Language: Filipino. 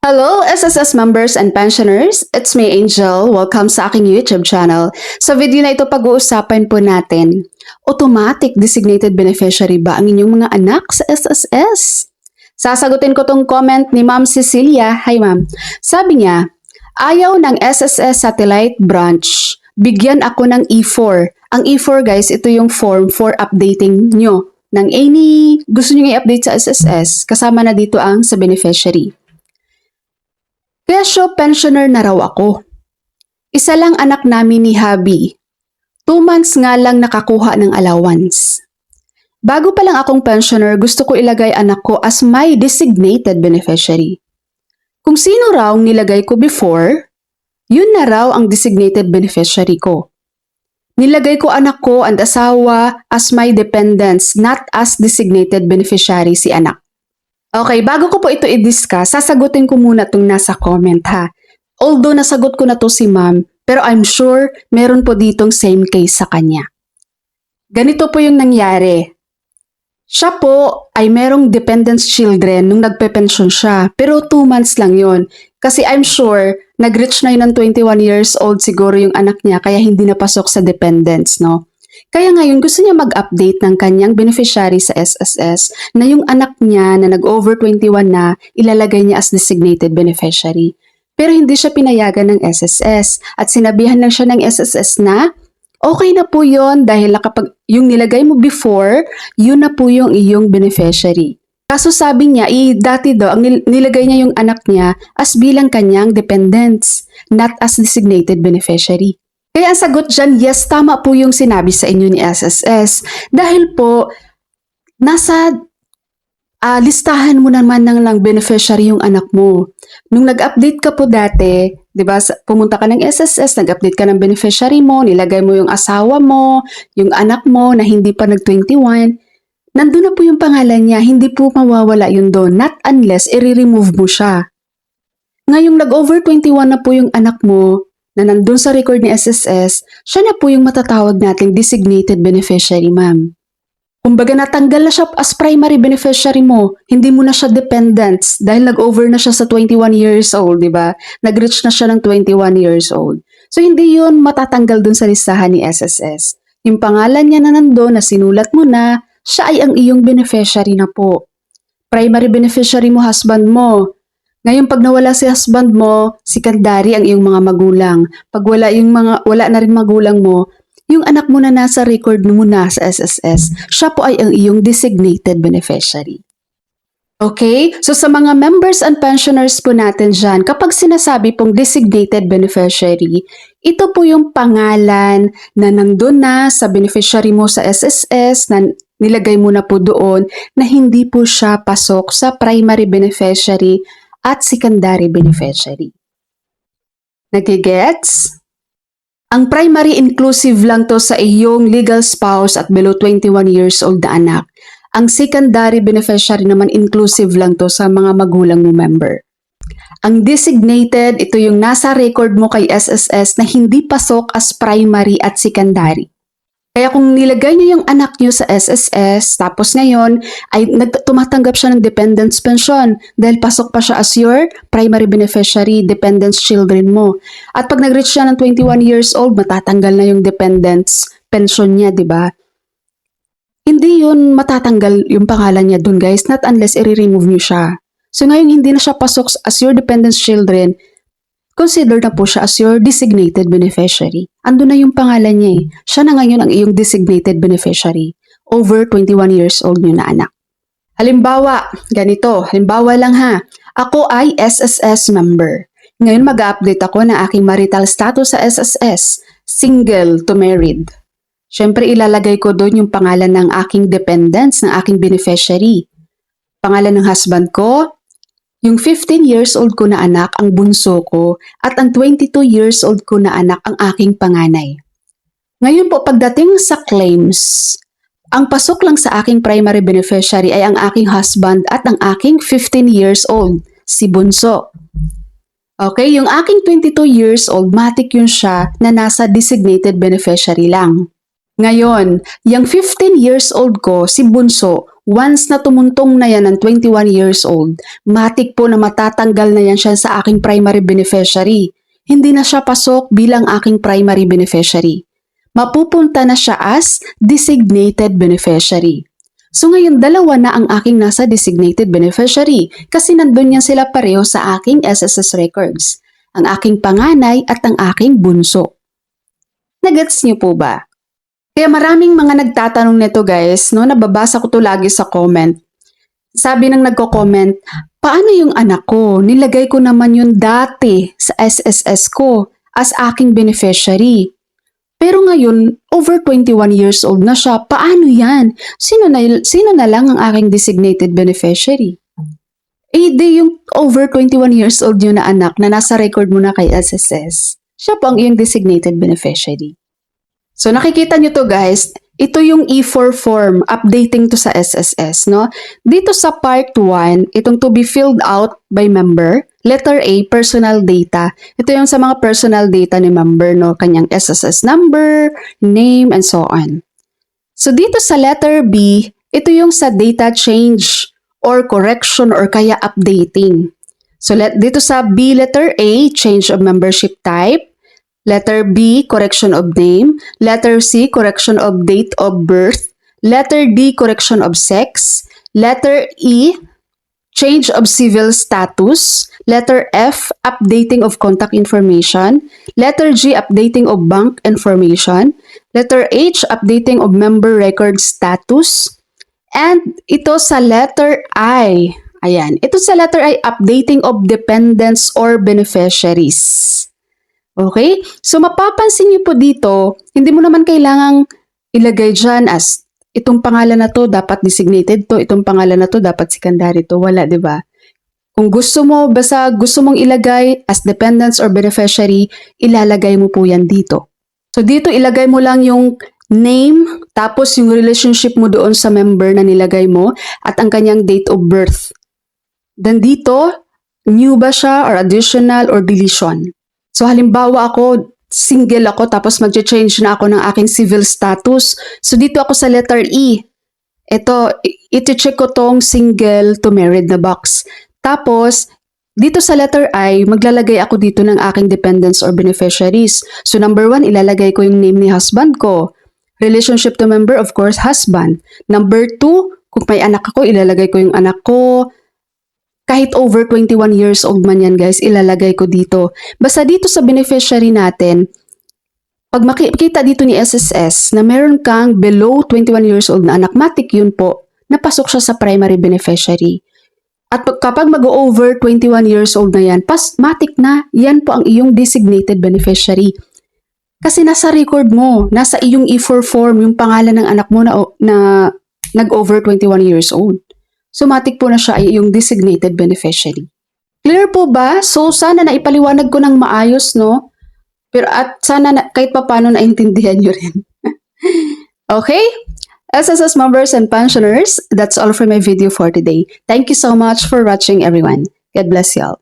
Hello, SSS members and pensioners. It's me, Angel. Welcome sa aking YouTube channel. Sa video na ito, pag-uusapan po natin, automatic designated beneficiary ba ang inyong mga anak sa SSS? Sasagutin ko tong comment ni Ma'am Cecilia. Hi, Ma'am. Sabi niya, ayaw ng SSS Satellite Branch. Bigyan ako ng E4. Ang E4, guys, ito yung form for updating nyo ng any gusto nyo i-update sa SSS. Kasama na dito ang sa beneficiary. Kesyo pensioner na raw ako. Isa lang anak namin ni Habi. 2 months nga lang nakakuha ng allowance. Bago pa lang akong pensioner, gusto ko ilagay anak ko as my designated beneficiary. Kung sino raw ang nilagay ko before, yun na raw ang designated beneficiary ko. Nilagay ko anak ko and asawa as my dependents, not as designated beneficiary si anak. Okay, bago ko po ito i-discuss, sasagutin ko muna itong nasa comment ha. Although nasagot ko na to si ma'am, pero I'm sure meron po ditong same case sa kanya. Ganito po yung nangyari. Siya po ay merong dependents children nung nagpe-pension siya, pero 2 months lang yon. Kasi I'm sure nag-reach na yun ng 21 years old siguro yung anak niya kaya hindi napasok sa dependents, no? Kaya ngayon gusto niya mag-update ng kanyang beneficiary sa SSS na yung anak niya na nag-over 21 na ilalagay niya as designated beneficiary. Pero hindi siya pinayagan ng SSS at sinabihan lang siya ng SSS na okay na po yon dahil kapag yung nilagay mo before, yun na po yung iyong beneficiary. Kaso sabi niya, dati daw, ang nilagay niya yung anak niya as bilang kanyang dependents, not as designated beneficiary. Kaya ang sagot dyan, yes, tama po yung sinabi sa inyo ni SSS. Dahil po, nasa listahan mo naman ng beneficiary yung anak mo. Nung nag-update ka po dati, di ba, pumunta ka ng SSS, nag-update ka ng beneficiary mo, nilagay mo yung asawa mo, yung anak mo na hindi pa nag-21, nandun na po yung pangalan niya, hindi po mawawala yun doon, not unless i-remove mo siya. Ngayong nag-over 21 na po yung anak mo, na nandun sa record ni SSS, siya na po yung matatawag nating designated beneficiary, ma'am. Kumbaga natanggal na siya as primary beneficiary mo, hindi mo na siya dependents dahil nag-over na siya sa 21 years old, di ba? Nag-reach na siya ng 21 years old. So hindi yun matatanggal dun sa listahan ni SSS. Yung pangalan niya na nandun na sinulat mo na, siya ay ang iyong beneficiary na po. Primary beneficiary mo, husband mo. Ngayon pag nawala si husband mo, secondary ang iyong mga magulang. Pag wala na rin magulang mo, yung anak mo na nasa record mo na sa SSS, siya po ay ang iyong designated beneficiary. Okay? So sa mga members and pensioners po natin dyan, kapag sinasabi pong designated beneficiary, ito po yung pangalan na nandun na sa beneficiary mo sa SSS, na nilagay mo na po doon, na hindi po siya pasok sa primary beneficiary at secondary beneficiary. Nagigets? Ang primary inclusive lang to sa iyong legal spouse at below 21 years old na anak. Ang secondary beneficiary naman inclusive lang to sa mga magulang mo member. Ang designated, ito yung nasa record mo kay SSS na hindi pasok as primary at secondary. Kaya kung nilagay niyo yung anak niyo sa SSS, tapos ngayon ay tumatanggap siya ng dependents pension dahil pasok pa siya as your primary beneficiary, dependents children mo. At pag nag-reach siya ng 21 years old, matatanggal na yung dependents pension niya, di ba? Hindi yun matatanggal yung pangalan niya dun, guys, not unless i-remove niyo siya. So ngayon hindi na siya pasok as your dependents children, consider na po siya as your designated beneficiary. Ando na yung pangalan niya eh. Siya na ngayon ang iyong designated beneficiary. Over 21 years old nyo na anak. Halimbawa, ganito. Halimbawa lang ha. Ako ay SSS member. Ngayon mag-update ako ng aking marital status sa SSS. Single to married. Siyempre ilalagay ko doon yung pangalan ng aking dependents, ng aking beneficiary. Pangalan ng husband ko, yung 15 years old ko na anak ang bunso ko at ang 22 years old ko na anak ang aking panganay. Ngayon po pagdating sa claims, ang pasok lang sa aking primary beneficiary ay ang aking husband at ang aking 15 years old, si bunso. Okay, yung aking 22 years old, matik yun siya na nasa designated beneficiary lang. Ngayon, yung 15 years old ko, si bunso, once na tumuntong na yan ng 21 years old, matik po na matatanggal na yan siya sa aking primary beneficiary. Hindi na siya pasok bilang aking primary beneficiary. Mapupunta na siya as designated beneficiary. So ngayon, dalawa na ang aking nasa designated beneficiary kasi nandun yan sila pareho sa aking SSS records. Ang aking panganay at ang aking bunso. Nagets niyo po ba? Kaya maraming mga nagtatanong nito guys, no? Nababasa ko to lagi sa comment. Sabi ng nagko-comment, paano yung anak ko? Nilagay ko naman yun dati sa SSS ko as aking beneficiary. Pero ngayon, over 21 years old na siya. Paano yan? Sino na lang ang aking designated beneficiary? Di yung over 21 years old yun na anak na nasa record mo na kay SSS. Siya po ang iyong designated beneficiary. So nakikita nyo to guys, ito yung E4 form, updating to sa SSS, no? Dito sa part 1, itong to be filled out by member, letter A, personal data. Ito yung sa mga personal data ni member, no? Kanyang SSS number, name, and so on. So dito sa letter B, ito yung sa data change or correction or kaya updating. So dito sa B, letter A, change of membership type. Letter B, correction of name. Letter C, correction of date of birth. Letter D, correction of sex. Letter E, change of civil status. Letter F, updating of contact information. Letter G, updating of bank information. Letter H, updating of member record status. And ito sa letter I. Ayan, ito sa letter I, updating of dependents or beneficiaries. Okay? So, mapapansin niyo po dito, hindi mo naman kailangang ilagay dyan as itong pangalan na to dapat designated to, itong pangalan na to dapat secondary to. Wala, di ba? Kung gusto mo, basta gusto mong ilagay as dependents or beneficiary, ilalagay mo po yan dito. So, dito ilagay mo lang yung name, tapos yung relationship mo doon sa member na nilagay mo, at ang kanyang date of birth. Then dito, new ba siya or additional or deletion? So halimbawa ako, single ako tapos mag-change na ako ng aking civil status. So dito ako sa letter E. Ito-check ko tong single to married na box. Tapos, dito sa letter I, maglalagay ako dito ng aking dependents or beneficiaries. So number 1, ilalagay ko yung name ni husband ko. Relationship to member, of course, husband. Number 2, kung may anak ako, ilalagay ko yung anak ko. Kahit over 21 years old man yan guys, ilalagay ko dito. Basta dito sa beneficiary natin, pag makikita dito ni SSS na meron kang below 21 years old na anak, matik yun po, napasok siya sa primary beneficiary. At kapag mag-over 21 years old na yan, matik na, yan po ang iyong designated beneficiary. Kasi nasa record mo, nasa iyong E4 form, yung pangalan ng anak mo na nag-over 21 years old. So, matik po na siya ay yung designated beneficiary. Clear po ba? So, sana naipaliwanag ko ng maayos, no? Pero at sana kahit pa paano naintindihan nyo rin. Okay? SSS members and pensioners, that's all for my video for today. Thank you so much for watching everyone. God bless you all.